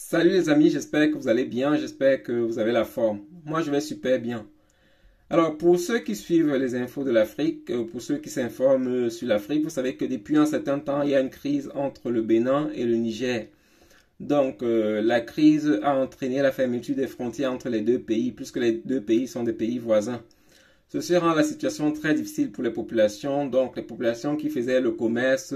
Salut les amis, j'espère que vous allez bien, j'espère que vous avez la forme. Moi, je vais super bien. Alors, pour ceux qui suivent les infos de l'Afrique, pour ceux qui s'informent sur l'Afrique, vous savez que depuis un certain temps, il y a une crise entre le Bénin et le Niger. Donc, la crise a entraîné la fermeture des frontières entre les deux pays, puisque les deux pays sont des pays voisins. Ceci rend la situation très difficile pour les populations. Donc, les populations qui faisaient le commerce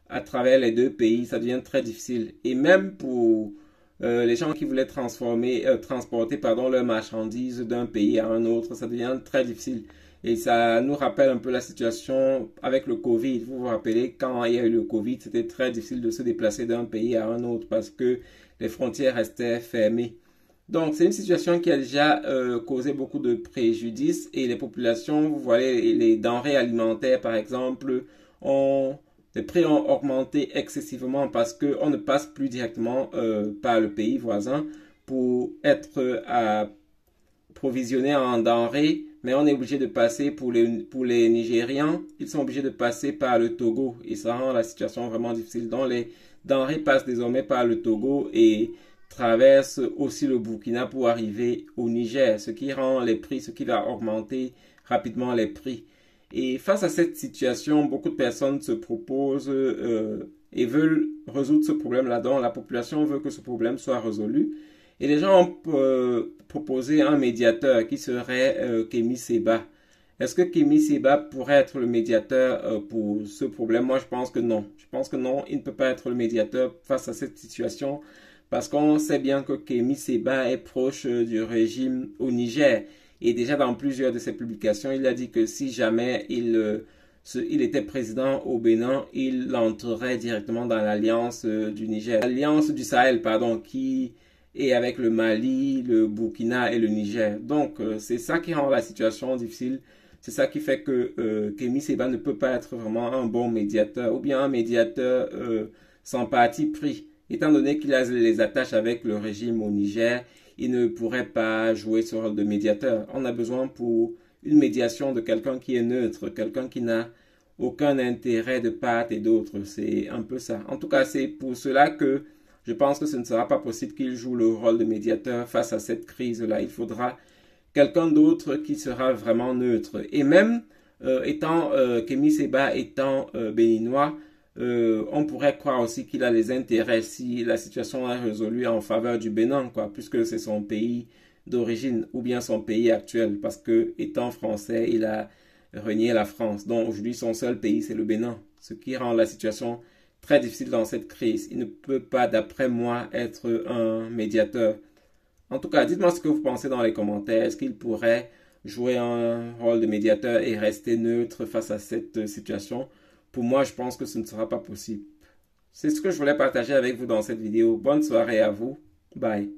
à travers les deux pays, ça devient très difficile. Et même pour les gens qui voulaient transporter leurs marchandises d'un pays à un autre, ça devient très difficile. Et ça nous rappelle un peu la situation avec le Covid. Vous vous rappelez, quand il y a eu le Covid, c'était très difficile de se déplacer d'un pays à un autre parce que les frontières restaient fermées. Donc, c'est une situation qui a déjà causé beaucoup de préjudices et les populations, vous voyez, les denrées alimentaires, par exemple, les prix ont augmenté excessivement parce qu'on ne passe plus directement par le pays voisin pour être provisionné en denrées, mais on est obligé de passer pour les Nigérians, ils sont obligés de passer par le Togo et ça rend la situation vraiment difficile. Donc, les denrées passent désormais par le Togo et traverse aussi le Burkina pour arriver au Niger, ce qui rend les prix, ce qui va augmenter rapidement les prix. Et face à cette situation, beaucoup de personnes se proposent et veulent résoudre ce problème-là. Donc la population veut que ce problème soit résolu. Et les gens ont proposé un médiateur qui serait Kémy Séba. Est-ce que Kémy Séba pourrait être le médiateur pour ce problème? Moi, je pense que non. Je pense que non, il ne peut pas être le médiateur face à cette situation parce qu'on sait bien que Kémy Séba est proche du régime au Niger. Et déjà dans plusieurs de ses publications, il a dit que si jamais il était président au Bénin, il entrerait directement dans l'alliance du Niger. L'alliance du Sahel, pardon, qui est avec le Mali, le Burkina et le Niger. Donc c'est ça qui rend la situation difficile. C'est ça qui fait que Kémy Séba ne peut pas être vraiment un bon médiateur ou bien un médiateur sans parti pris. Étant donné qu'il a les attaches avec le régime au Niger, il ne pourrait pas jouer ce rôle de médiateur. On a besoin pour une médiation de quelqu'un qui est neutre, quelqu'un qui n'a aucun intérêt de part et d'autre. C'est un peu ça. En tout cas, c'est pour cela que je pense que ce ne sera pas possible qu'il joue le rôle de médiateur face à cette crise-là. Il faudra quelqu'un d'autre qui sera vraiment neutre. Et même Kémy Séba étant béninois, on pourrait croire aussi qu'il a les intérêts si la situation est résolue en faveur du Bénin, quoi, puisque c'est son pays d'origine ou bien son pays actuel, parce que étant français, il a renié la France. Donc aujourd'hui, son seul pays, c'est le Bénin, ce qui rend la situation très difficile dans cette crise. Il ne peut pas, d'après moi, être un médiateur. En tout cas, dites-moi ce que vous pensez dans les commentaires. Est-ce qu'il pourrait jouer un rôle de médiateur et rester neutre face à cette situation? Pour moi, je pense que ce ne sera pas possible. C'est ce que je voulais partager avec vous dans cette vidéo. Bonne soirée à vous. Bye.